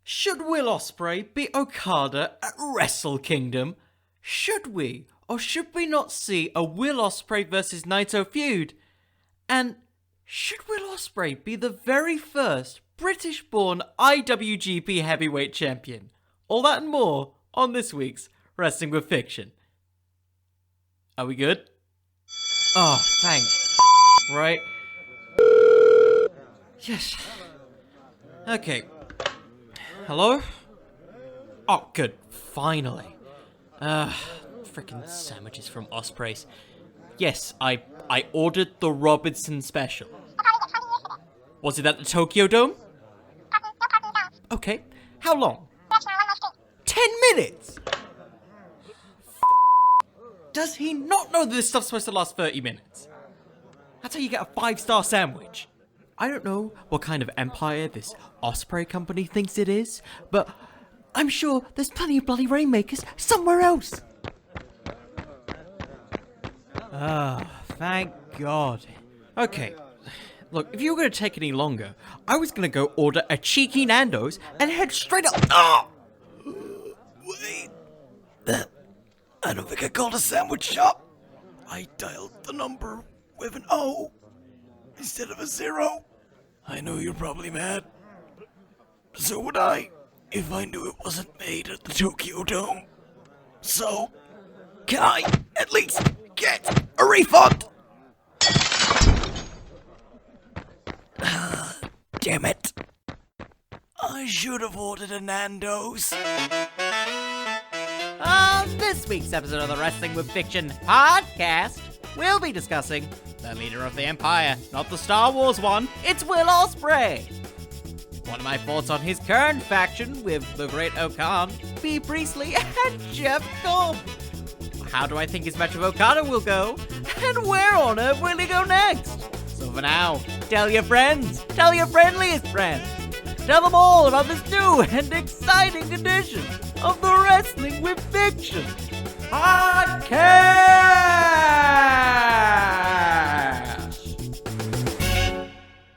Should Will Osprey beat Okada at Wrestle Kingdom? Should we, or should we not see a Will Osprey versus Naito feud? And should Will Osprey be the very first British-born IWGP Heavyweight Champion? All that and more on this week's Wrestling with Fiction. Are we good? Oh, thanks. Right? Yes. Okay. Hello? Oh, good. Finally. Frickin' sandwiches from Osprey's. Yes, I ordered the Robinson special. Was it at the Tokyo Dome? Okay. How long? 10 minutes! Does he not know that this stuff's supposed to last 30 minutes? That's how you get a 5-star sandwich. I don't know what kind of empire this Osprey company thinks it is, but I'm sure there's plenty of bloody rainmakers somewhere else. Thank God. Okay, look, if you were going to take any longer, I was going to go order a cheeky Nando's and head straight up. Oh! Wait. I don't think I called a sandwich shop. I dialed the number with an O instead of a 0. I know you're probably mad. So would I, if I knew it wasn't made at the Tokyo Dome. So, can I at least get a refund? Damn it. I should have ordered a Nando's. On this week's episode of the Wrestling with Fiction podcast, we'll be discussing the leader of the Empire, not the Star Wars one, it's Will Osprey. One of my thoughts on his current faction with the Great Okan, B. Priestley, and Jeff Cobb. How do I think his match with Okada will go, and where on earth will he go next? So for now, tell your friends, tell your friendliest friends, tell them all about this new and exciting edition of the Wrestling with Fiction podcast.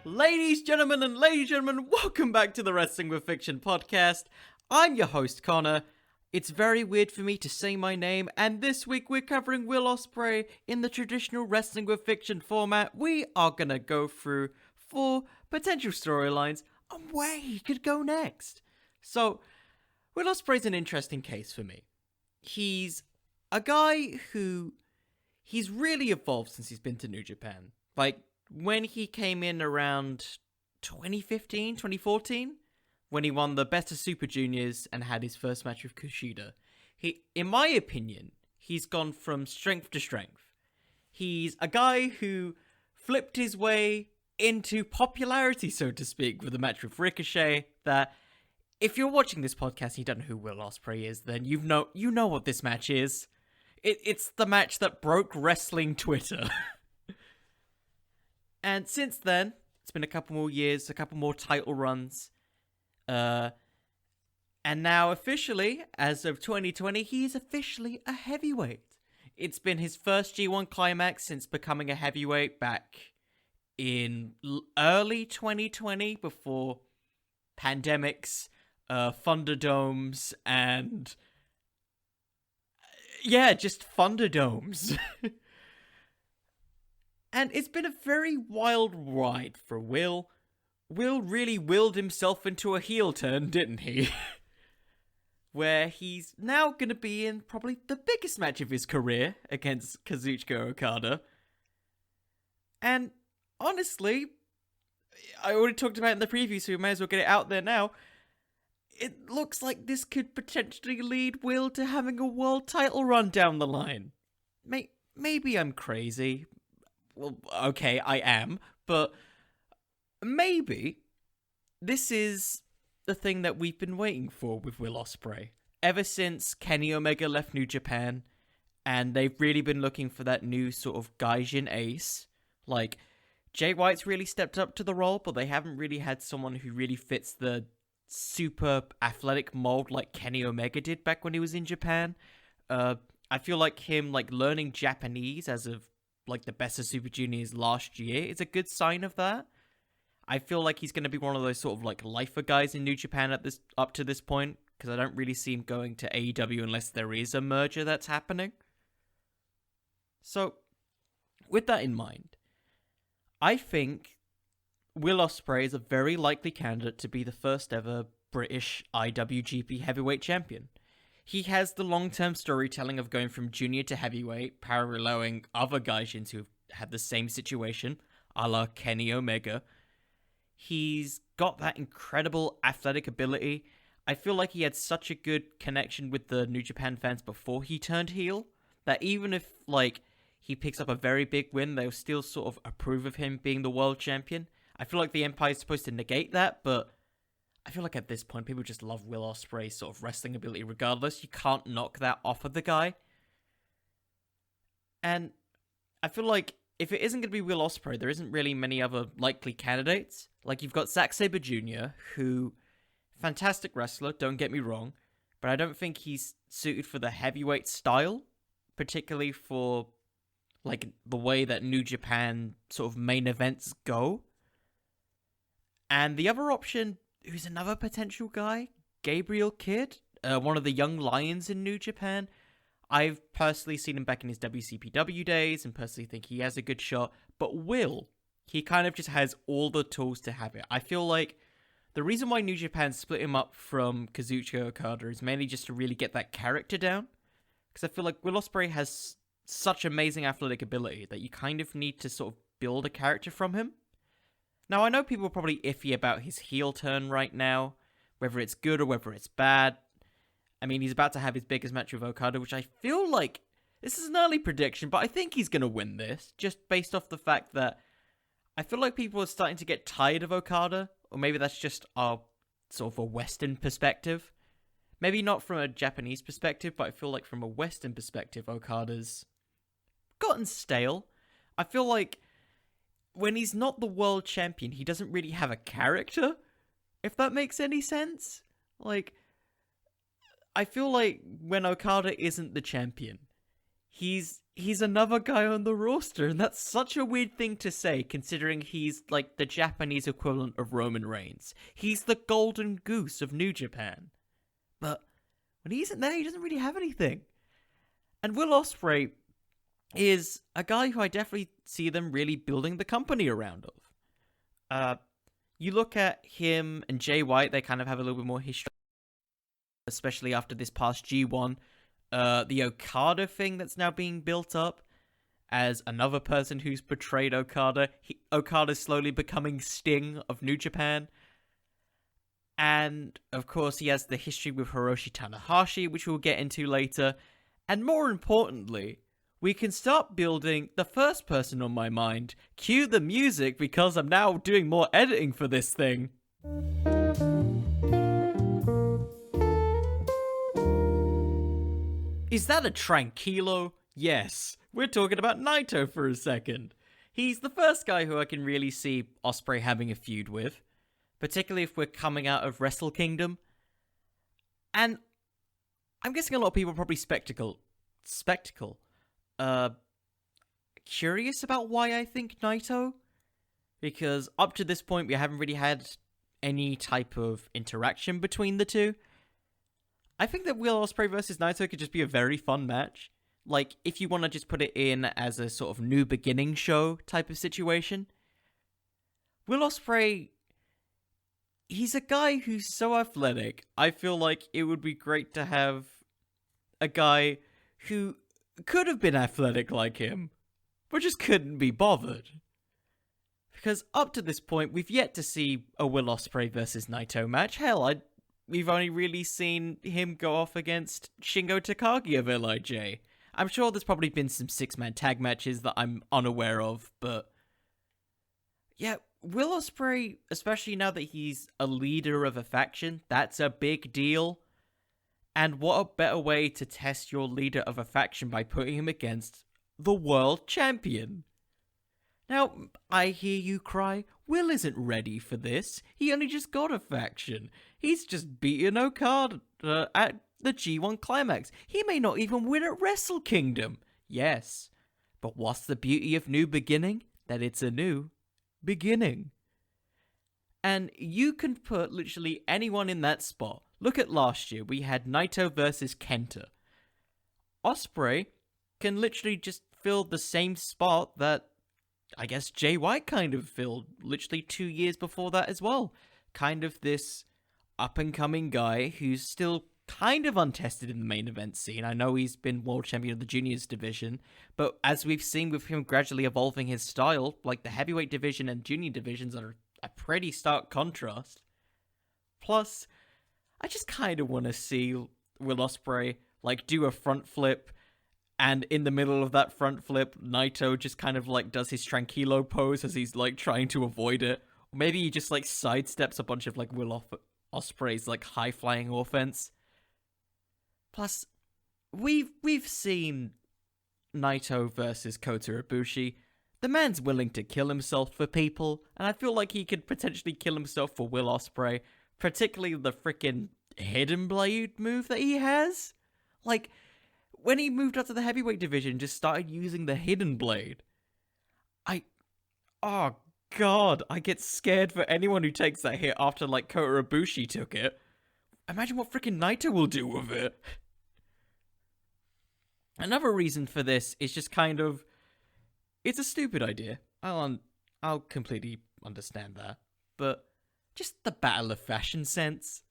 Ladies, gentlemen, welcome back to the Wrestling with Fiction podcast. I'm your host, Connor. It's very weird for me to say my name, and this week we're covering Will Osprey in the traditional Wrestling with Fiction format. We are gonna go through 4 potential storylines on where he could go next. So, Will Osprey's an interesting case for me. He's a guy who, he's really evolved since he's been to New Japan. Like, when he came in around 2015, 2014, when he won the Best of Super Juniors and had his first match with Kushida, he, in my opinion, he's gone from strength to strength. He's a guy who flipped his way into popularity, so to speak, with a match with Ricochet, that if you're watching this podcast and you don't know who Will Osprey is, then you know what this match is. It's the match that broke wrestling Twitter. And since then, it's been a couple more years, a couple more title runs. And now officially, as of 2020, he is officially a heavyweight. It's been his first G1 climax since becoming a heavyweight back in early 2020, before pandemics, Thunderdomes, and yeah, just Thunderdomes. And it's been a very wild ride for Will. Will really willed himself into a heel turn, didn't he? Where he's now going to be in probably the biggest match of his career against Kazuchika Okada. And honestly, I already talked about it in the preview, so we may as well get it out there now. It looks like this could potentially lead Will to having a world title run down the line. Maybe I'm crazy. Well, okay, I am, but maybe this is the thing that we've been waiting for with Will Osprey. Ever since Kenny Omega left New Japan, and they've really been looking for that new sort of Gaijin ace. Like, Jay White's really stepped up to the role, but they haven't really had someone who really fits the super athletic mold like Kenny Omega did back when he was in Japan. I feel like him, like, learning Japanese as of, like, the Best of Super Juniors last year is a good sign of that. I feel like he's going to be one of those sort of like lifer guys in New Japan up to this point, because I don't really see him going to AEW unless there is a merger that's happening. So, with that in mind, I think Will Osprey is a very likely candidate to be the first ever British IWGP Heavyweight Champion. He has the long-term storytelling of going from junior to heavyweight, paralleling other gaijins who've had the same situation, a la Kenny Omega. He's got that incredible athletic ability. I feel like he had such a good connection with the New Japan fans before he turned heel, that even if, like, he picks up a very big win, they'll still sort of approve of him being the world champion. I feel like the Empire is supposed to negate that, but I feel like at this point, people just love Will Osprey's sort of wrestling ability regardless. You can't knock that off of the guy. And I feel like if it isn't going to be Will Osprey, there isn't really many other likely candidates. Like, you've got Zack Sabre Jr., who, fantastic wrestler, don't get me wrong, but I don't think he's suited for the heavyweight style, particularly for, like, the way that New Japan sort of main events go. And the other option, who's another potential guy, Gabriel Kidd, one of the young lions in New Japan. I've personally seen him back in his WCPW days and personally think he has a good shot. But Will, he kind of just has all the tools to have it. I feel like the reason why New Japan split him up from Kazuchika Okada is mainly just to really get that character down. Because I feel like Will Osprey has such amazing athletic ability that you kind of need to sort of build a character from him. Now, I know people are probably iffy about his heel turn right now, whether it's good or whether it's bad. I mean, he's about to have his biggest match with Okada, which I feel like, this is an early prediction, but I think he's going to win this, just based off the fact that I feel like people are starting to get tired of Okada, or maybe that's just our sort of a Western perspective. Maybe not from a Japanese perspective, but I feel like from a Western perspective, Okada's gotten stale. I feel like when he's not the world champion, he doesn't really have a character, if that makes any sense. Like, I feel like when Okada isn't the champion, he's another guy on the roster, and that's such a weird thing to say, considering he's like the Japanese equivalent of Roman Reigns. He's the golden goose of New Japan. But when he isn't there, he doesn't really have anything. And Will Osprey is a guy who I definitely see them really building the company around of. You look at him and Jay White, they kind of have a little bit more history, especially after this past G1. The Okada thing that's now being built up as another person who's betrayed Okada. Okada's slowly becoming Sting of New Japan. And, of course, he has the history with Hiroshi Tanahashi, which we'll get into later. And more importantly, we can start building the first person on my mind. Cue the music, because I'm now doing more editing for this thing. Is that a tranquilo? Yes. We're talking about Naito for a second. He's the first guy who I can really see Osprey having a feud with, particularly if we're coming out of Wrestle Kingdom. And I'm guessing a lot of people are probably curious about why I think Naito, because up to this point we haven't really had any type of interaction between the two. I think that Will Osprey versus Naito could just be a very fun match. Like, if you want to just put it in as a sort of new beginning show type of situation. Will Osprey, he's a guy who's so athletic. I feel like it would be great to have a guy who could have been athletic like him, but just couldn't be bothered. Because up to this point, we've yet to see a Will Osprey versus Naito match. Hell, we've only really seen him go off against Shingo Takagi of LIJ. I'm sure there's probably been some six-man tag matches that I'm unaware of, but yeah, Will Osprey, especially now that he's a leader of a faction, that's a big deal. And what a better way to test your leader of a faction by putting him against the world champion. Now, I hear you cry, Will isn't ready for this. He only just got a faction. He's just beaten Okada at the G1 climax. He may not even win at Wrestle Kingdom. Yes, but what's the beauty of new beginning? That it's a new beginning. And you can put literally anyone in that spot. Look at last year. We had Naito versus Kenta. Osprey can literally just fill the same spot that I guess Jay White kind of filled literally 2 years before that as well. Kind of this up-and-coming guy who's still kind of untested in the main event scene. I know he's been world champion of the juniors division, but as we've seen with him gradually evolving his style, like the heavyweight division and junior divisions are a pretty stark contrast. Plus, I just kind of want to see Will Osprey like do a front flip, and in the middle of that front flip, Naito just kind of like does his tranquilo pose as he's like trying to avoid it. Or maybe he just like sidesteps a bunch of like Will Osprey's like high flying offense. Plus, we've seen Naito versus Kota Ibushi. The man's willing to kill himself for people, and I feel like he could potentially kill himself for Will Osprey, particularly the freaking hidden blade move that he has. Like, when he moved up to the heavyweight division, just started using the hidden blade. Oh god, I get scared for anyone who takes that hit after, like, Kota Ibushi took it. Imagine what freaking Naito will do with it. Another reason for this is just kind of, it's a stupid idea. I'll completely understand that. But just the battle of fashion sense.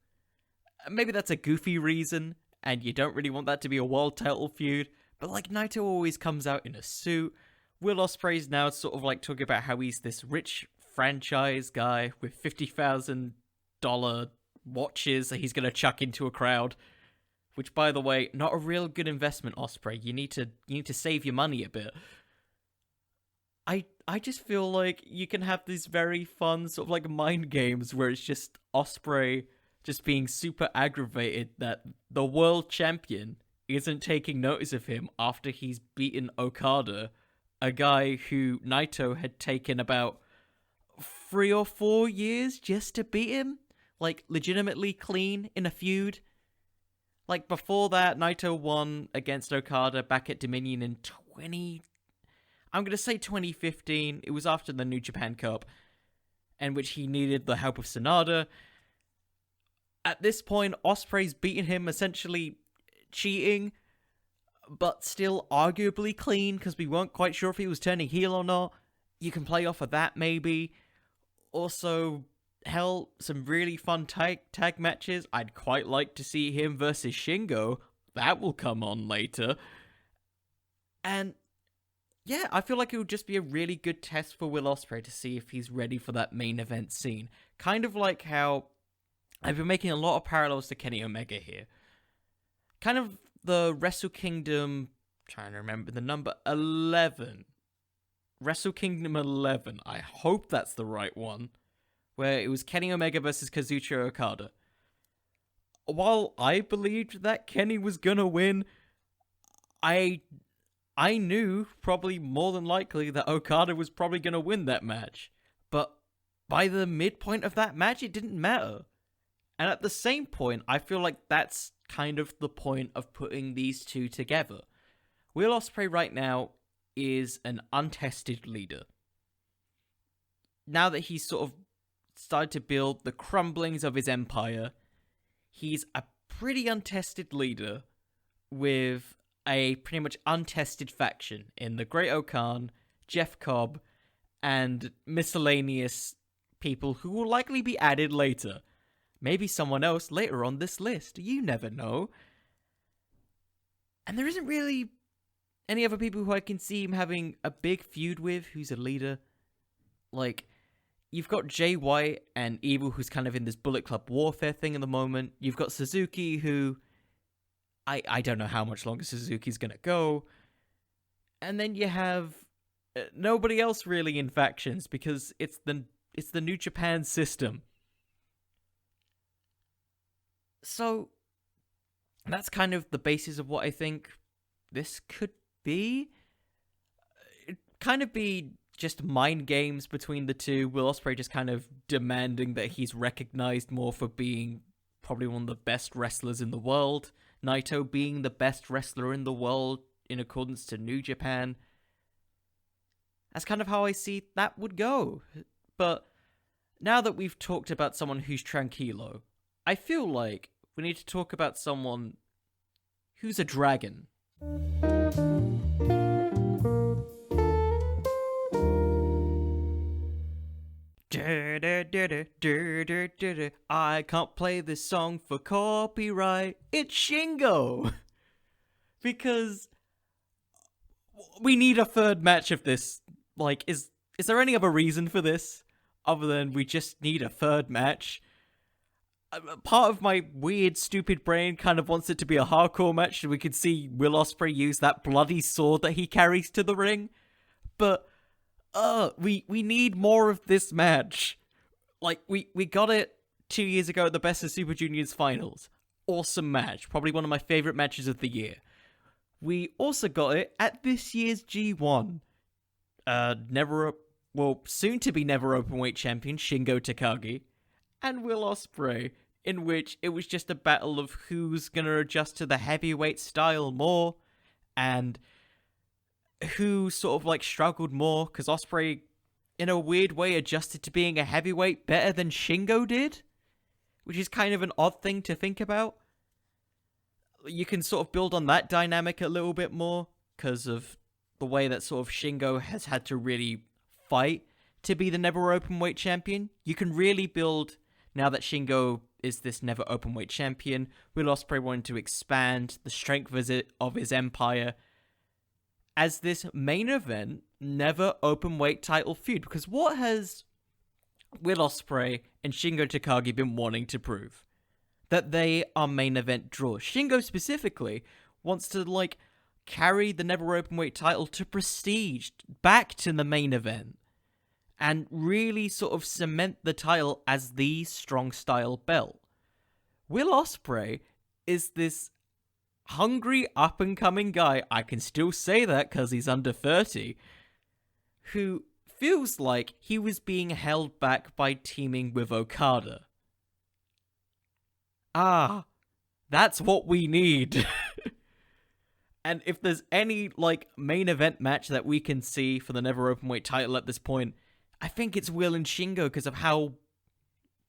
Maybe that's a goofy reason, and you don't really want that to be a world title feud, but like Naito always comes out in a suit. Will Ospreay's now sort of like talking about how he's this rich franchise guy with $50,000 watches that he's going to chuck into a crowd. Which, by the way, not a real good investment, Ospreay. You need to save your money a bit. I just feel like you can have these very fun sort of like mind games where it's just Ospreay just being super aggravated that the world champion isn't taking notice of him after he's beaten Okada, a guy who Naito had taken about 3 or 4 years just to beat him, like legitimately clean in a feud. Like before that, Naito won against Okada back at Dominion in 2015. It was after the New Japan Cup, in which he needed the help of Sonata. At this point, Ospreay's beaten him, essentially cheating, but still arguably clean, because we weren't quite sure if he was turning heel or not. You can play off of that, maybe. Also, hell, some really fun tag matches. I'd quite like to see him versus Shingo. That will come on later. And yeah, I feel like it would just be a really good test for Will Ospreay to see if he's ready for that main event scene. Kind of like how I've been making a lot of parallels to Kenny Omega here. Kind of the Wrestle Kingdom, trying to remember the number, 11. Wrestle Kingdom 11. I hope that's the right one. Where it was Kenny Omega versus Kazuchika Okada. While I believed that Kenny was gonna win, I knew, probably more than likely, that Okada was probably gonna win that match. But by the midpoint of that match, it didn't matter. And at the same point, I feel like that's kind of the point of putting these two together. Will Ospreay right now is an untested leader. Now that he's sort of started to build the crumblings of his empire, he's a pretty untested leader with a pretty much untested faction in the Great Okan, Jeff Cobb, and miscellaneous people who will likely be added later. Maybe someone else later on this list. You never know. And there isn't really any other people who I can see him having a big feud with who's a leader. Like, you've got Jay White and Evil, who's kind of in this Bullet Club warfare thing at the moment. You've got Suzuki, who I don't know how much longer Suzuki's gonna go. And then you have nobody else really in factions, because it's the New Japan system. So that's kind of the basis of what I think this could be. It'd kind of be just mind games between the two. Will Ospreay just kind of demanding that he's recognized more for being probably one of the best wrestlers in the world. Naito being the best wrestler in the world in accordance to New Japan. That's kind of how I see that would go. But now that we've talked about someone who's tranquilo, I feel like we need to talk about someone who's a dragon. I can't play this song for copyright. It's Shingo! Because we need a third match of this. Like, is there any other reason for this? Other than we just need a third match? Part of my weird, stupid brain kind of wants it to be a hardcore match so we could see Will Osprey use that bloody sword that he carries to the ring. But, we need more of this match. Like, we got it 2 years ago at the Best of Super Juniors finals. Awesome match. Probably one of my favorite matches of the year. We also got it at this year's G1. Soon to be Never Openweight champion Shingo Takagi and Will Osprey, in which it was just a battle of who's gonna adjust to the heavyweight style more, and who sort of like struggled more, because Osprey, in a weird way, adjusted to being a heavyweight better than Shingo did, which is kind of an odd thing to think about. You can sort of build on that dynamic a little bit more, because of the way that sort of Shingo has had to really fight to be the Never Openweight champion. You can really build, now that Shingo is this Never Openweight champion, Will Osprey wanted to expand the strength of his empire as this main event Never Openweight title feud. Because what has Will Osprey and Shingo Takagi been wanting to prove? That they are main event draws. Shingo specifically wants to, like, carry the Never Openweight title to Prestige, back to the main event, and really sort of cement the title as the strong style belt. Will Osprey is this hungry up-and-coming guy, I can still say that because he's under 30, who feels like he was being held back by teaming with Okada. That's what we need. And if there's any, like, main event match that we can see for the Never Openweight title at this point, I think it's Will and Shingo because of how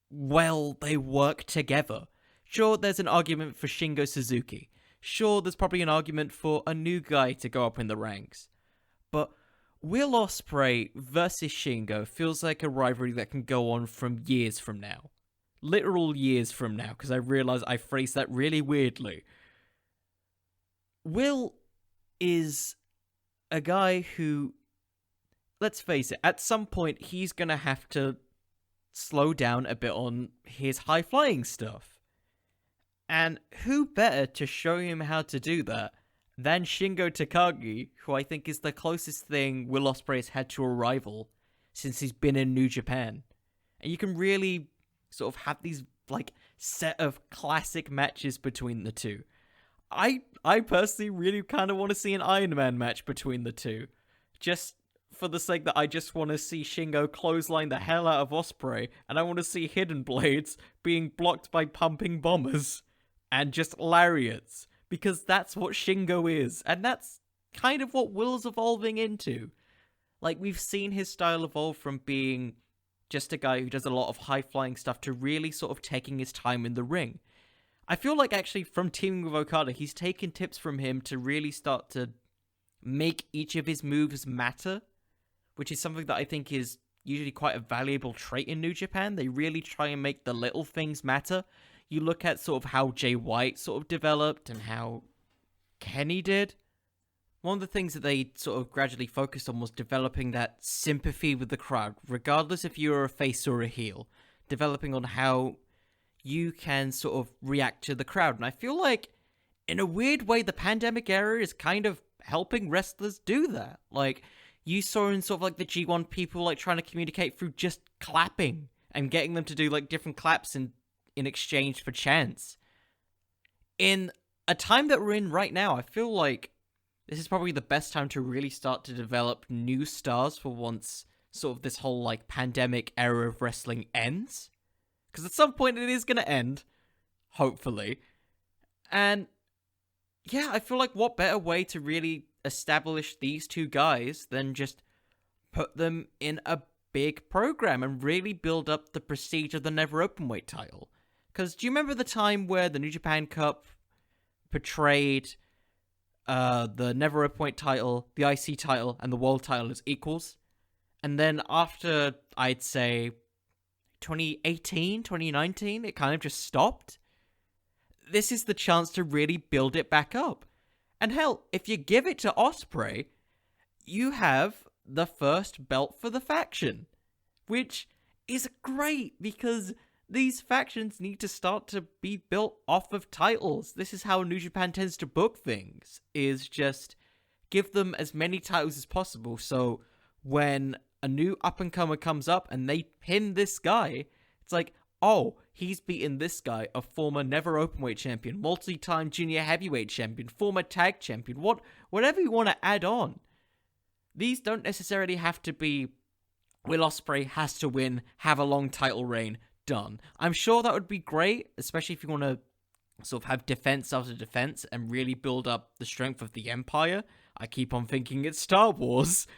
well they work together. Sure, there's an argument for Shingo Suzuki. Sure, there's probably an argument for a new guy to go up in the ranks. But Will Osprey versus Shingo feels like a rivalry that can go on from years from now. Literal years from now, because I realize I phrased that really weirdly. Will is a guy who, let's face it, at some point he's gonna have to slow down a bit on his high-flying stuff. And who better to show him how to do that than Shingo Takagi, who I think is the closest thing Will Osprey has had to a rival since he's been in New Japan. And you can really sort of have these, like, set of classic matches between the two. I personally really kind of want to see an Iron Man match between the two. Just for the sake that I just want to see Shingo clothesline the hell out of Osprey, and I want to see Hidden Blades being blocked by pumping bombers and just lariats, because that's what Shingo is, and that's kind of what Will's evolving into. Like, we've seen his style evolve from being just a guy who does a lot of high-flying stuff to really sort of taking his time in the ring. I feel like actually from teaming with Okada, he's taken tips from him to really start to make each of his moves matter, which is something that I think is usually quite a valuable trait in New Japan. They really try and make the little things matter. You look at sort of how Jay White sort of developed and how Kenny did. One of the things that they sort of gradually focused on was developing that sympathy with the crowd, regardless if you're a face or a heel. Developing on how you can sort of react to the crowd. And I feel like, in a weird way, the pandemic era is kind of helping wrestlers do that. Like, you saw in sort of like the G1 people like trying to communicate through just clapping and getting them to do like different claps in exchange for chants. In a time that we're in right now, I feel like this is probably the best time to really start to develop new stars for once sort of this whole like pandemic era of wrestling ends. Because at some point it is going to end, hopefully. And yeah, I feel like what better way to really establish these two guys than just put them in a big program and really build up the prestige of the Never Openweight title. Because do you remember the time where the New Japan Cup portrayed the Never Openweight title, the IC title, and the World title as equals? And then after, I'd say, 2018, 2019, it kind of just stopped. This is the chance to really build it back up. And hell, if you give it to Osprey, you have the first belt for the faction. Which is great, because these factions need to start to be built off of titles. This is how New Japan tends to book things, is just give them as many titles as possible, so when a new up-and-comer comes up and they pin this guy, it's like, oh, he's beaten this guy, a former Never Openweight champion, multi-time junior heavyweight champion, former tag champion, whatever you want to add on. These don't necessarily have to be Will Osprey has to win, have a long title reign, done. I'm sure that would be great, especially if you want to sort of have defense after defense and really build up the strength of the Empire. I keep on thinking it's Star Wars.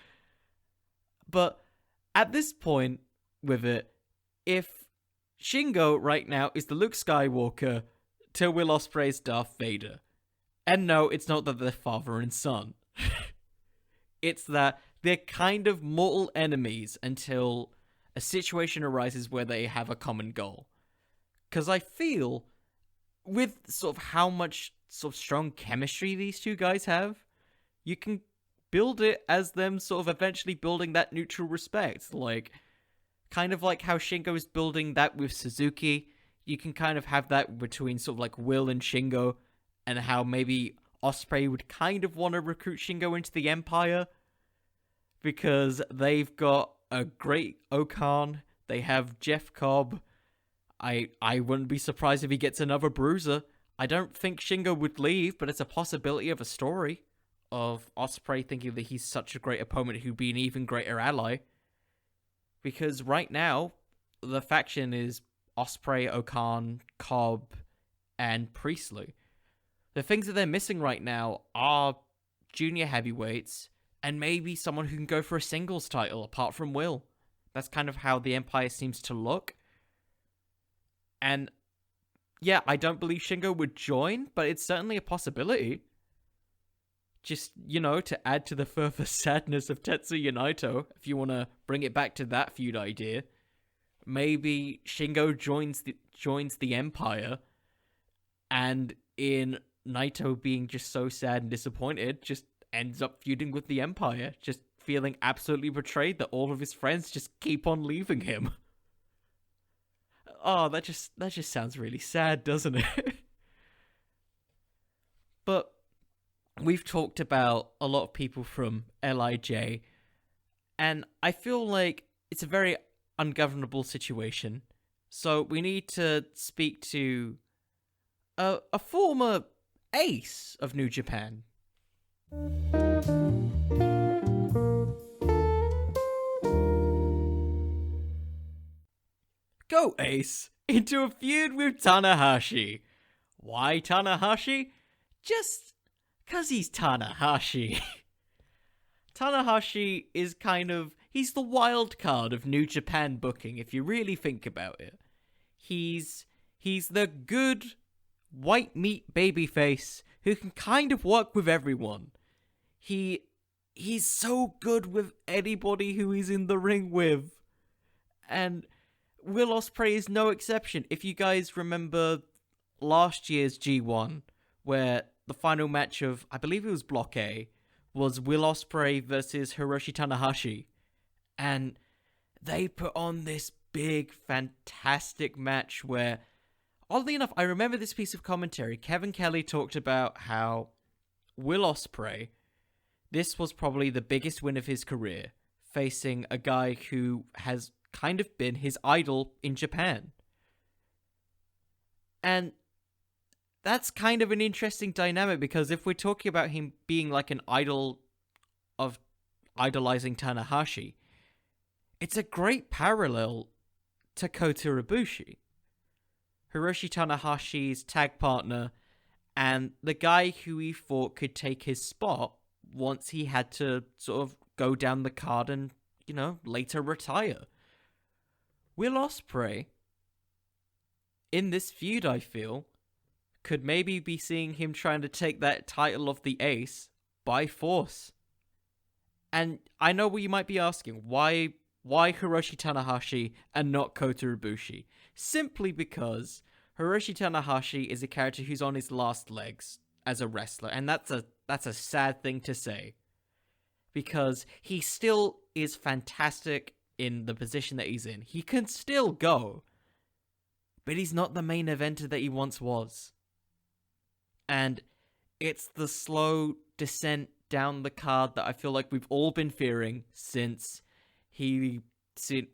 But at this point with it, if Shingo right now is the Luke Skywalker to Will Ospreay's Darth Vader, and no, it's not that they're father and son. It's that they're kind of mortal enemies until a situation arises where they have a common goal. Because I feel, with sort of how much sort of strong chemistry these two guys have, you can build it as them sort of eventually building that mutual respect. Like, kind of like how Shingo is building that with Suzuki, you can kind of have that between sort of like Will and Shingo, and how maybe Osprey would kind of want to recruit Shingo into the Empire, because they've got a great Okan, they have Jeff Cobb. I wouldn't be surprised if he gets another bruiser. I don't think Shingo would leave, but it's a possibility of a story of Osprey thinking that he's such a great opponent who'd be an even greater ally. Because right now, the faction is Osprey, Okan, Cobb, and Priestley. The things that they're missing right now are junior heavyweights, and maybe someone who can go for a singles title apart from Will. That's kind of how the Empire seems to look. And yeah, I don't believe Shingo would join, but it's certainly a possibility. Just, you know, to add to the further sadness of Tetsuya Naito, if you want to bring it back to that feud idea, maybe Shingo joins the Empire, and in Naito being just so sad and disappointed, just ends up feuding with the Empire, just feeling absolutely betrayed that all of his friends just keep on leaving him. Oh, that just sounds really sad, doesn't it? But we've talked about a lot of people from LIJ, and I feel like it's a very ungovernable situation. So we need to speak to a former ace of New Japan. Go, Ace, into a feud with Tanahashi. Why Tanahashi? Just 'cause he's Tanahashi. Tanahashi is he's the wild card of New Japan booking, if you really think about it. He's the good white meat babyface who can kind of work with everyone. He's so good with anybody who he's in the ring with. And Will Osprey is no exception. If you guys remember last year's G1, where the final match of, I believe it was Block A, was Will Osprey versus Hiroshi Tanahashi. And they put on this big, fantastic match where, oddly enough, I remember this piece of commentary. Kevin Kelly talked about how Will Osprey, this was probably the biggest win of his career, facing a guy who has kind of been his idol in Japan. And that's kind of an interesting dynamic, because if we're talking about him being like an idol of idolizing Tanahashi, it's a great parallel to Kota Ibushi, Hiroshi Tanahashi's tag partner, and the guy who he thought could take his spot once he had to sort of go down the card and, later retire. Will Osprey, in this feud, I feel, could maybe be seeing him trying to take that title of the Ace by force. And I know what you might be asking, why Hiroshi Tanahashi and not Kota Ibushi? Simply because Hiroshi Tanahashi is a character who's on his last legs as a wrestler, and that's a sad thing to say. Because he still is fantastic in the position that he's in. He can still go, but he's not the main eventer that he once was. And it's the slow descent down the card that I feel like we've all been fearing since he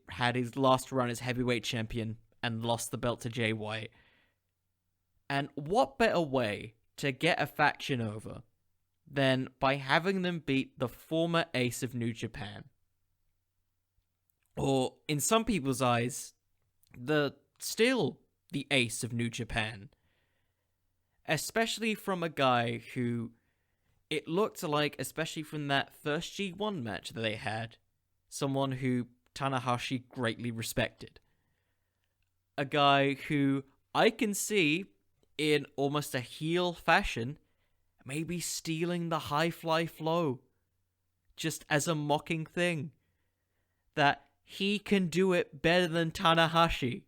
had his last run as heavyweight champion and lost the belt to Jay White. And what better way to get a faction over than by having them beat the former ace of New Japan? Or, in some people's eyes, still the ace of New Japan. Especially from a guy who, it looked like, especially from that first G1 match that they had, someone who Tanahashi greatly respected. A guy who I can see, in almost a heel fashion, maybe stealing the high fly flow, just as a mocking thing. That he can do it better than Tanahashi.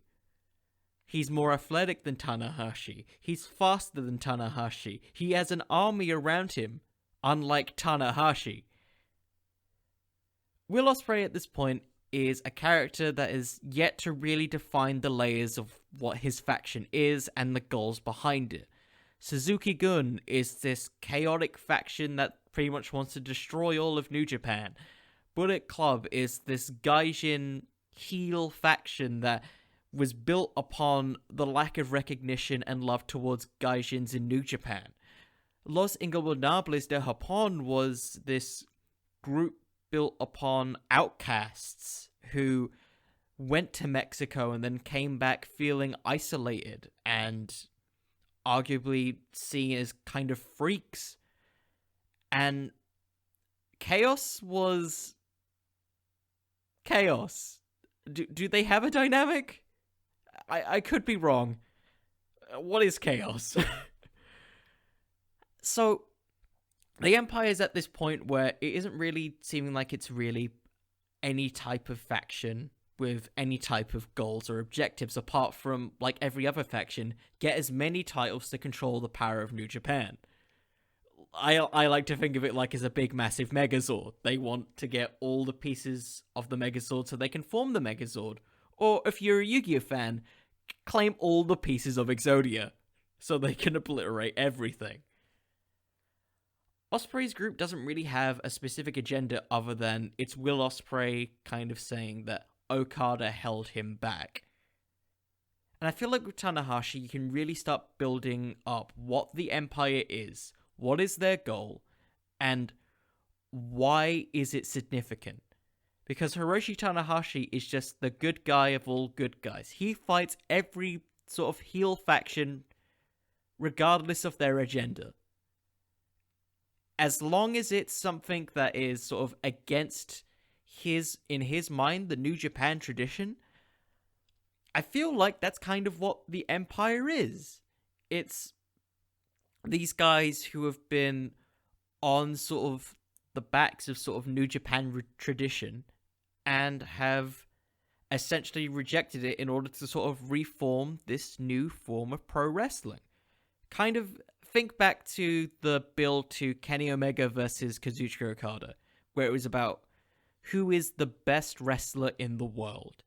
He's more athletic than Tanahashi. He's faster than Tanahashi. He has an army around him, unlike Tanahashi. Will Osprey at this point is a character that is yet to really define the layers of what his faction is and the goals behind it. Suzuki-gun is this chaotic faction that pretty much wants to destroy all of New Japan. Bullet Club is this Gaijin heel faction that was built upon the lack of recognition and love towards Gaijins in New Japan. Los Ingobernables de Japón was this group built upon outcasts who went to Mexico and then came back feeling isolated and arguably seen as kind of freaks. And Chaos was Chaos. Do they have a dynamic? I could be wrong. What is Chaos? So, the Empire is at this point where it isn't really seeming like it's really any type of faction with any type of goals or objectives apart from, like every other faction, get as many titles to control the power of New Japan. I like to think of it like as a big massive Megazord. They want to get all the pieces of the Megazord so they can form the Megazord. Or if you're a Yu-Gi-Oh fan, claim all the pieces of Exodia so they can obliterate everything. Osprey's group doesn't really have a specific agenda other than it's Will Osprey kind of saying that Okada held him back. And I feel like with Tanahashi, you can really start building up what the Empire is, what is their goal, and why is it significant? Because Hiroshi Tanahashi is just the good guy of all good guys. He fights every sort of heel faction regardless of their agenda. As long as it's something that is sort of against in his mind, the New Japan tradition, I feel like that's kind of what the Empire is. It's these guys who have been on sort of the backs of sort of New Japan tradition and have essentially rejected it in order to sort of reform this new form of pro wrestling. Kind of think back to the build to Kenny Omega versus Kazuchika Okada, where it was about who is the best wrestler in the world.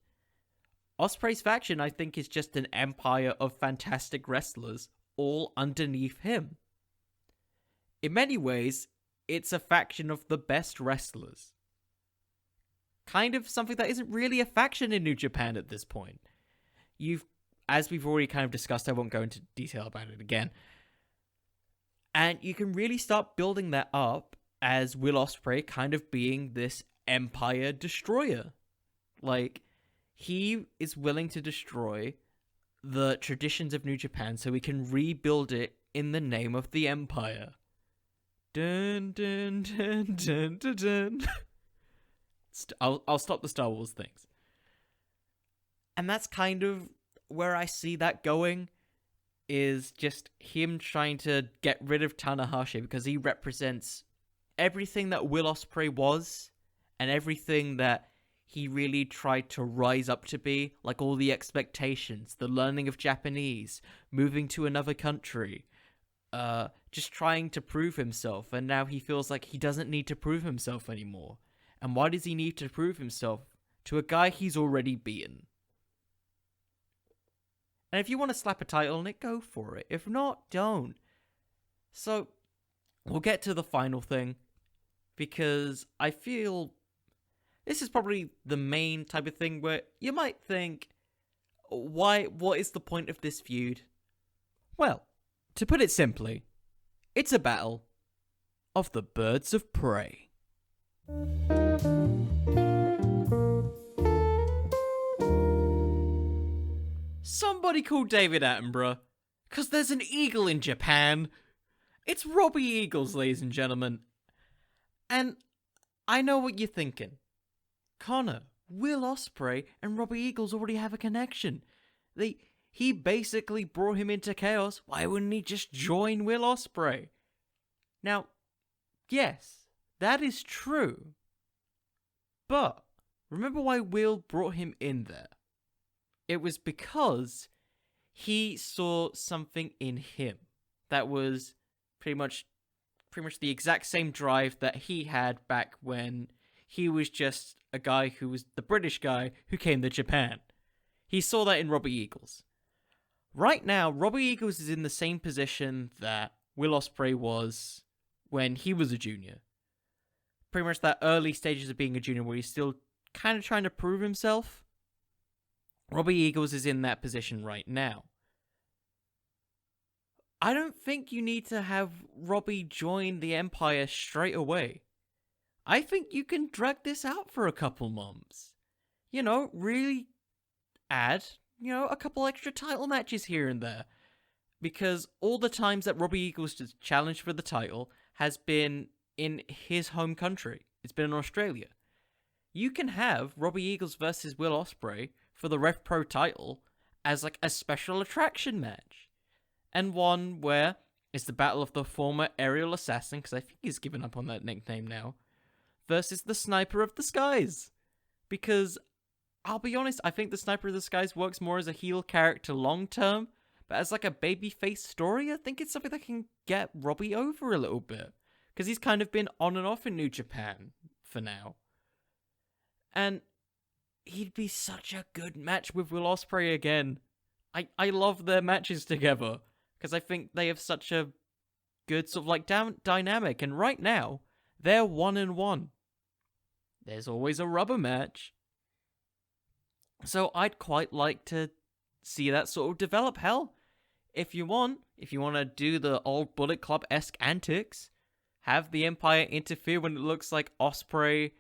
Osprey's faction, I think, is just an empire of fantastic wrestlers all underneath him. In many ways, it's a faction of the best wrestlers. Kind of something that isn't really a faction in New Japan at this point. As we've already kind of discussed, I won't go into detail about it again. And you can really start building that up as Will Osprey kind of being this empire destroyer. Like, he is willing to destroy the traditions of New Japan so we can rebuild it in the name of the empire. Dun, dun, dun, dun, dun, dun. I'll stop the Star Wars things. And that's kind of where I see that going, is just him trying to get rid of Tanahashi because he represents everything that Will Osprey was and everything that he really tried to rise up to be, like all the expectations, the learning of Japanese, moving to another country, just trying to prove himself, and now he feels like he doesn't need to prove himself anymore. And why does he need to prove himself to a guy he's already beaten? And if you want to slap a title on it, go for it. If not, don't. So, we'll get to the final thing, because I feel this is probably the main type of thing where you might think, what is the point of this feud? Well, to put it simply, it's a battle of the birds of prey. Somebody call David Attenborough, because there's an eagle in Japan. It's Robbie Eagles, ladies and gentlemen. And I know what you're thinking. Connor, Will Osprey and Robbie Eagles already have a connection. He basically brought him into Chaos. Why wouldn't he just join Will Osprey? Now, yes, that is true. But remember why Will brought him in there? It was because he saw something in him that was pretty much the exact same drive that he had back when he was just a guy who was the British guy who came to Japan. He saw that in Robbie Eagles. Right now, Robbie Eagles is in the same position that Will Osprey was when he was a junior. Pretty much that early stages of being a junior where he's still kind of trying to prove himself. Robbie Eagles is in that position right now. I don't think you need to have Robbie join the Empire straight away. I think you can drag this out for a couple months. You know, really add, a couple extra title matches here and there. Because all the times that Robbie Eagles has challenged for the title has been in his home country. It's been in Australia. You can have Robbie Eagles versus Will Osprey for the Rev Pro title as like a special attraction match. And one where it's the battle of the former aerial assassin, because I think he's given up on that nickname now, versus the Sniper of the Skies. Because, I'll be honest, I think the Sniper of the Skies works more as a heel character long term, but as like a babyface story, I think it's something that can get Robbie over a little bit. Because he's kind of been on and off in New Japan for now. And he'd be such a good match with Will Osprey again. I love their matches together, because I think they have such a good sort of like dynamic. And right now, they're 1-1. There's always a rubber match. So I'd quite like to see that sort of develop. Hell, if you want to do the old Bullet Club-esque antics, have the Empire interfere when it looks like Osprey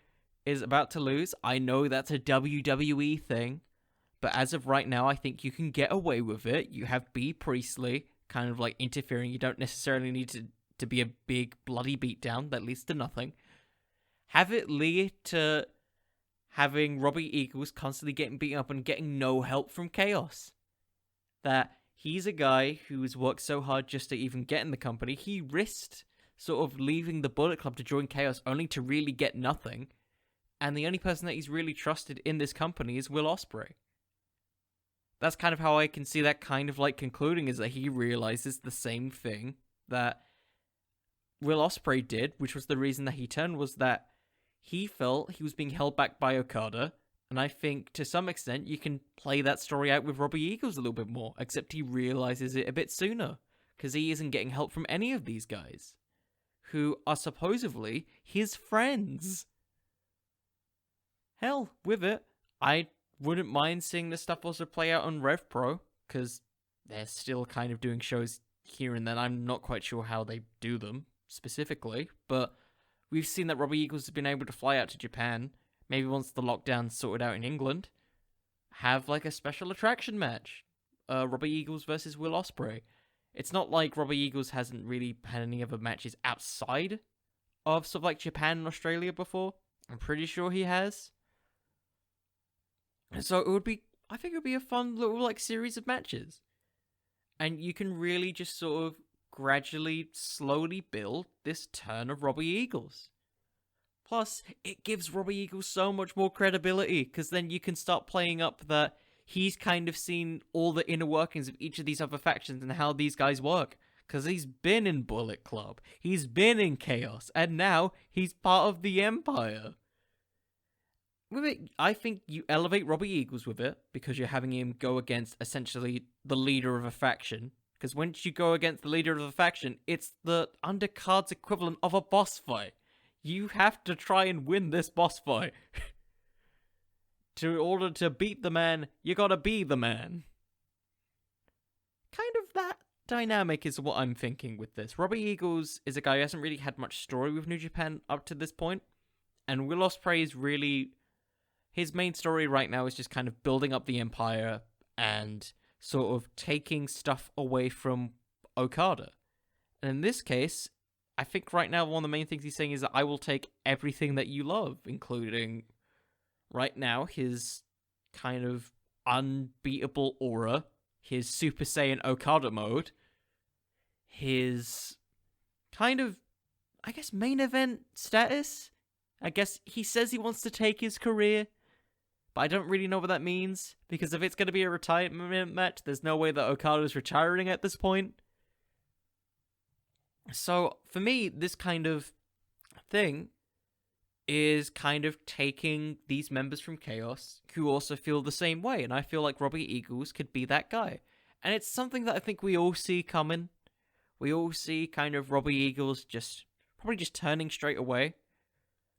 is about to lose. I know that's a WWE thing, but as of right now, I think you can get away with it. You have B. Priestley kind of like interfering. You don't necessarily need to be a big bloody beatdown that leads to nothing. Have it lead to having Robbie Eagles constantly getting beaten up and getting no help from Chaos. That he's a guy who's worked so hard just to even get in the company. He risked sort of leaving the Bullet Club to join Chaos only to really get nothing. And the only person that he's really trusted in this company is Will Osprey. That's kind of how I can see that kind of like concluding, is that he realizes the same thing that Will Osprey did, which was the reason that he turned, was that he felt he was being held back by Okada. And I think to some extent you can play that story out with Robbie Eagles a little bit more, except he realizes it a bit sooner, because he isn't getting help from any of these guys, who are supposedly his friends. Hell, with it, I wouldn't mind seeing this stuff also play out on Rev Pro, because they're still kind of doing shows here and then. I'm not quite sure how they do them specifically, but we've seen that Robbie Eagles has been able to fly out to Japan. Maybe once the lockdown's sorted out in England, have like a special attraction match. Robbie Eagles versus Will Osprey. It's not like Robbie Eagles hasn't really had any other matches outside of sort of like Japan and Australia before. I'm pretty sure he has. And so I think it would be a fun little, like, series of matches. And you can really just sort of gradually, slowly build this turn of Robbie Eagles. Plus, it gives Robbie Eagles so much more credibility, because then you can start playing up that he's kind of seen all the inner workings of each of these other factions and how these guys work. Because he's been in Bullet Club, he's been in Chaos, and now he's part of the Empire. With it, I think you elevate Robbie Eagles with it, because you're having him go against, essentially, the leader of a faction. Because once you go against the leader of a faction, it's the undercard's equivalent of a boss fight. You have to try and win this boss fight. In order to beat the man, you gotta be the man. Kind of that dynamic is what I'm thinking with this. Robbie Eagles is a guy who hasn't really had much story with New Japan up to this point. And Will Osprey is really... his main story right now is just kind of building up the Empire and sort of taking stuff away from Okada. And in this case, I think right now one of the main things he's saying is that I will take everything that you love, including, right now, his kind of unbeatable aura, his Super Saiyan Okada mode, his kind of, I guess, main event status. I guess he says he wants to take his career, but I don't really know what that means, because if it's going to be a retirement match, there's no way that Okada's retiring at this point. So, for me, this kind of thing is kind of taking these members from Chaos who also feel the same way, and I feel like Robbie Eagles could be that guy. And it's something that I think we all see coming. We all see kind of Robbie Eagles probably just turning straight away.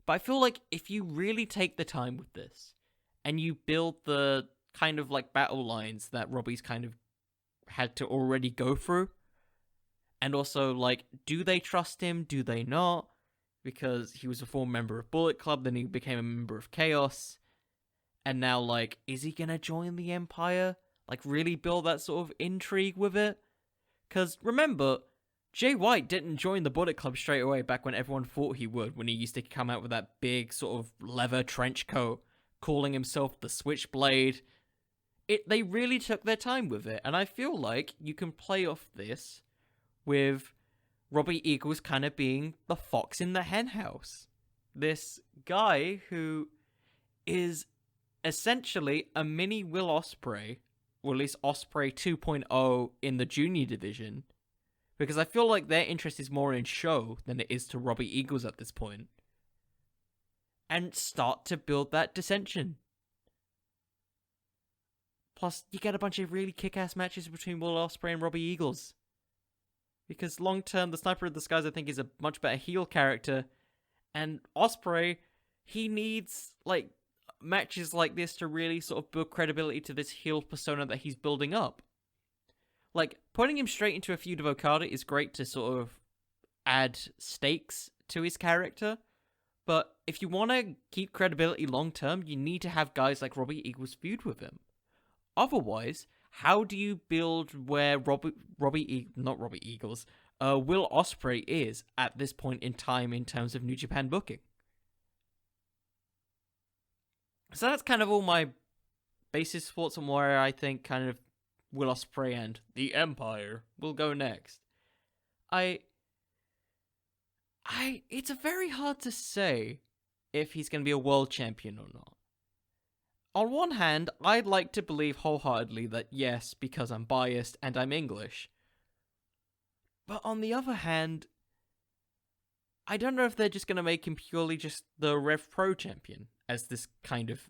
But I feel like if you really take the time with this, and you build the kind of like battle lines that Robbie's kind of had to already go through, and also like, do they trust him? Do they not? Because he was a former member of Bullet Club, then he became a member of Chaos, and now like, is he gonna join the Empire? Like, really build that sort of intrigue with it? Because remember, Jay White didn't join the Bullet Club straight away back when everyone thought he would, when he used to come out with that big sort of leather trench coat, calling himself the Switchblade. They really took their time with it, and I feel like you can play off this with Robbie Eagles kind of being the fox in the henhouse. This guy who is essentially a mini Will Osprey, or at least Osprey 2.0 in the junior division, because I feel like their interest is more in show than it is to Robbie Eagles at this point. And start to build that dissension. Plus, you get a bunch of really kick-ass matches between Will Osprey and Robbie Eagles. Because long-term, the Sniper of the Skies, I think, is a much better heel character. And Osprey, he needs, like, matches like this to really sort of build credibility to this heel persona that he's building up. Like, putting him straight into a feud of Okada is great to sort of add stakes to his character. But if you want to keep credibility long-term, you need to have guys like Robbie Eagles feud with him. Otherwise, how do you build where Will Osprey is at this point in time in terms of New Japan booking? So that's kind of all my basis thoughts on where I think kind of Will Osprey and the Empire will go next. It's very hard to say if he's going to be a world champion or not. On one hand, I'd like to believe wholeheartedly that yes, because I'm biased and I'm English. But on the other hand, I don't know if they're just going to make him purely just the Rev Pro champion as this kind of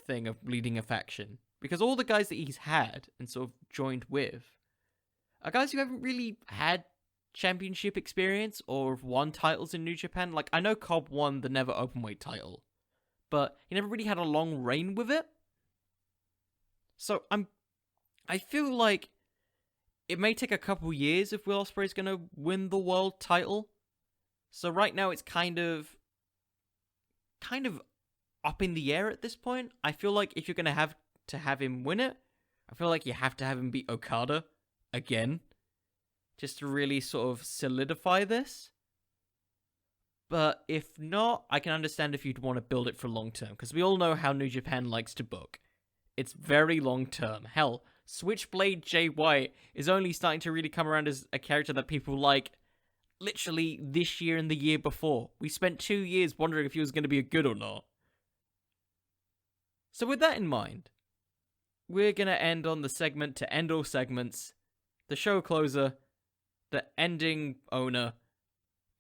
thing of leading a faction. Because all the guys that he's had and sort of joined with are guys who haven't really had championship experience or have won titles in New Japan. Like, I know Cobb won the NEVER Openweight title, but he never really had a long reign with it. So I feel like it may take a couple years if Will Ospreay's going to win the world title. So right now it's kind of up in the air at this point. I feel like if you're going to have him win it, I feel like you have to have him beat Okada again, just to really sort of solidify this. But if not, I can understand if you'd want to build it for long term, because we all know how New Japan likes to book. It's very long term. Hell, Switchblade Jay White is only starting to really come around as a character that people like literally this year and the year before. We spent 2 years wondering if he was going to be good or not. So with that in mind, we're going to end on the segment to end all segments, the show closer, the ending owner.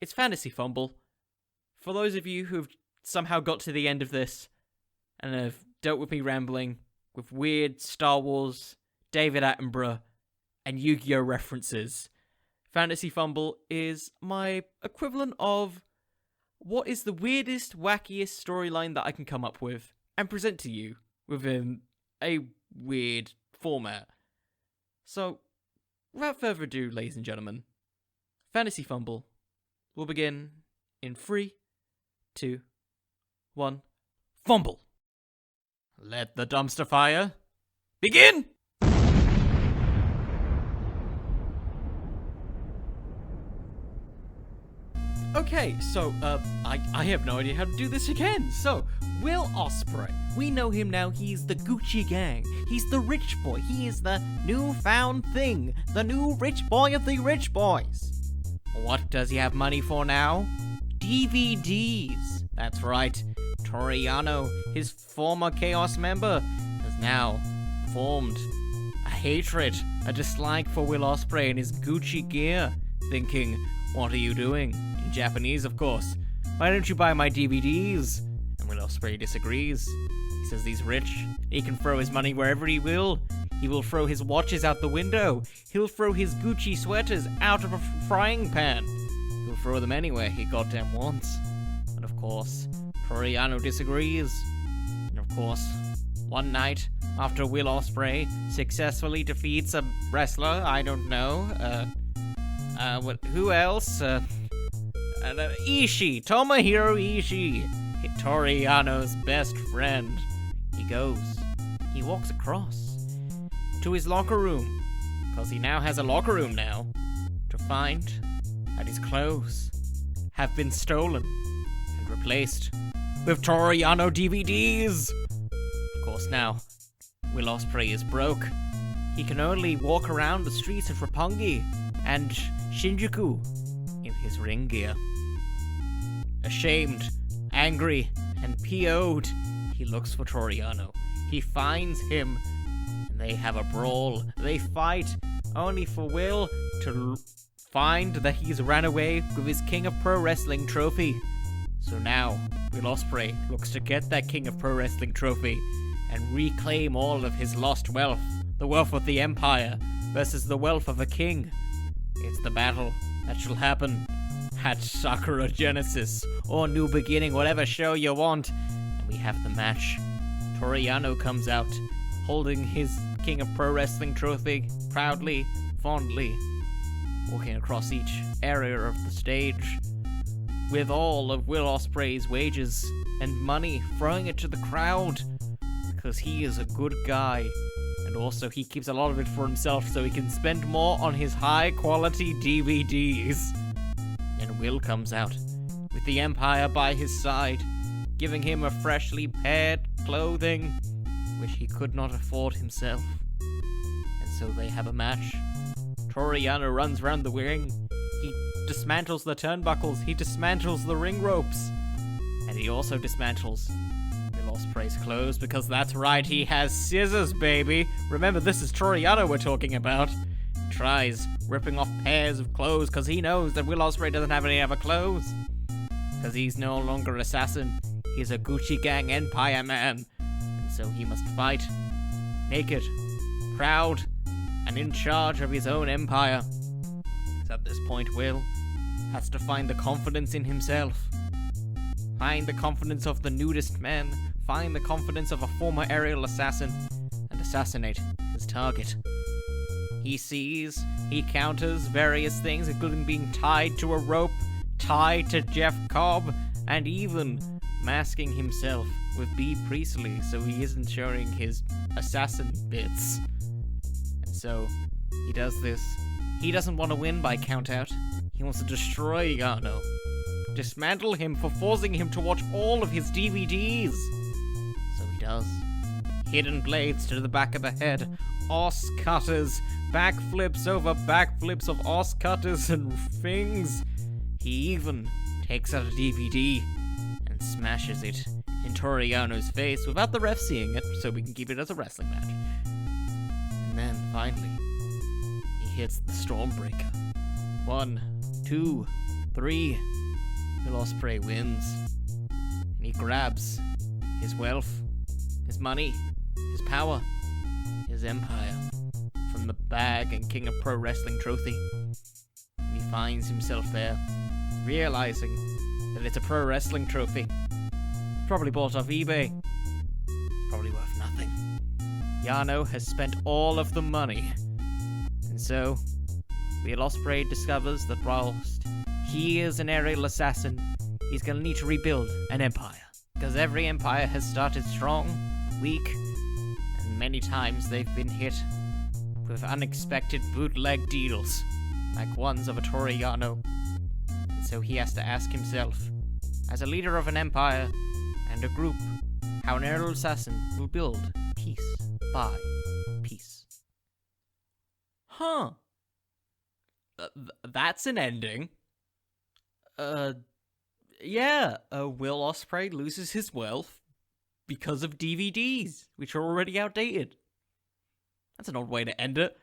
It's Fantasy Fumble. For those of you who've somehow got to the end of this and have dealt with me rambling with weird Star Wars, David Attenborough, and Yu-Gi-Oh! References, Fantasy Fumble is my equivalent of what is the weirdest, wackiest storyline that I can come up with and present to you within a weird format. So, without further ado, ladies and gentlemen, Fantasy Fumble will begin in 3, 2, 1, fumble. Let the dumpster fire begin! Okay, so, I have no idea how to do this again. So, Will Osprey. We know him now, he's the Gucci Gang. He's the rich boy. He is the newfound thing. The new rich boy of the rich boys. What does he have money for now? DVDs. That's right. Toru Yano, his former Chaos member, has now formed a hatred, a dislike for Will Osprey and his Gucci gear, thinking, what are you doing? In Japanese, of course. Why don't you buy my DVDs? And Will Osprey disagrees. He says he's rich. He can throw his money wherever he will. He will throw his watches out the window. He'll throw his Gucci sweaters out of a frying pan. He'll throw them anywhere he goddamn wants. And of course, Toru Yano disagrees. And of course, one night, after Will Osprey successfully defeats a wrestler, I don't know, who else? Ishii, Tomohiro Ishii, Toru Yano's best friend. He walks across to his locker room, because he now has a locker room now, to find that his clothes have been stolen and replaced with Toru Yano DVDs. Of course now, Will Osprey is broke. He can only walk around the streets of Roppongi and Shinjuku in his ring gear. Ashamed, angry, and PO'd, he looks for Toru Yano. He finds him, and they have a brawl. They fight, only for Will to find that he's ran away with his King of Pro Wrestling trophy. So now, Will Osprey looks to get that King of Pro Wrestling trophy and reclaim all of his lost wealth, the wealth of the Empire versus the wealth of a king. It's the battle that shall happen at Sakura Genesis or New Beginning, whatever show you want. And we have the match. Toru Yano comes out holding his King of Pro Wrestling trophy proudly, fondly, walking across each area of the stage with all of Will Osprey's wages and money, throwing it to the crowd because he is a good guy. And also he keeps a lot of it for himself so he can spend more on his high quality DVDs. And Will comes out with the Empire by his side, giving him a freshly paired clothing which he could not afford himself. And so they have a match. Toru Yano runs around the ring. He dismantles the turnbuckles. He dismantles the ring ropes. And he also dismantles Will Osprey's clothes, because that's right, he has scissors, baby. Remember, this is Toru Yano we're talking about. He tries ripping off pairs of clothes because he knows that Will Osprey doesn't have any other clothes. Because he's no longer an assassin. He's a Gucci Gang Empire man. And so he must fight naked, proud, and in charge of his own empire. So at this point, Will has to find the confidence in himself. Find the confidence of the nudist man. Find the confidence of a former aerial assassin. And assassinate his target. He counters various things, including being tied to a rope, tied to Jeff Cobb, and even masking himself with B. Priestley so he isn't showing his assassin bits. And so he does this. He doesn't want to win by countout. He wants to destroy Yano. dismantle him for forcing him to watch all of his DVDs. So he does. Hidden blades to the back of the head, os cutters, backflips over backflips of os cutters and things. He even takes out a DVD and smashes it in Toru Yano's face without the ref seeing it, so we can keep it as a wrestling match. And then, finally, he hits the Stormbreaker. 1, 2, 3. Will Osprey wins. And he grabs his wealth, his money, his power, his empire from the bag and King of Pro Wrestling trophy. And he finds himself there, realizing that it's a pro wrestling trophy. It's probably bought off eBay. It's probably worth nothing. Yano has spent all of the money. And so, Will Osprey discovers that whilst he is an aerial assassin, he's gonna need to rebuild an empire. Because every empire has started strong, weak, and many times they've been hit with unexpected bootleg deals, like ones of a Toru Yano. And so he has to ask himself, as a leader of an empire and a group, how an aerial assassin will build piece by piece. Huh. That's an ending. Yeah, Will Osprey loses his wealth because of DVDs, which are already outdated. That's an odd way to end it.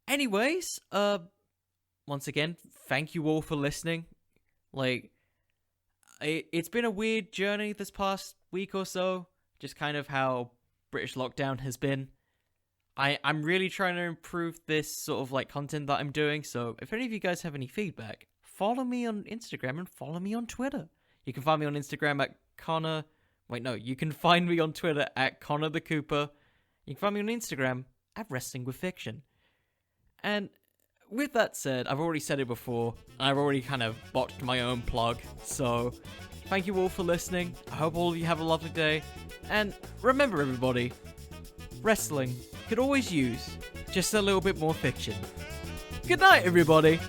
Anyways, once again, thank you all for listening. Like, it's been a weird journey this past week or so, just kind of how British lockdown has been. I'm really trying to improve this sort of like content that I'm doing, so if any of you guys have any feedback, follow me on Instagram and follow me on Twitter. You can find me on Instagram at Connor... Wait, no, you can find me on Twitter at Connor the Cooper. You can find me on Instagram at Wrestling with Fiction. And with that said, I've already said it before, I've already kind of botched my own plug, so thank you all for listening. I hope all of you have a lovely day. And remember everybody, wrestling could always use just a little bit more fiction. Good night, everybody!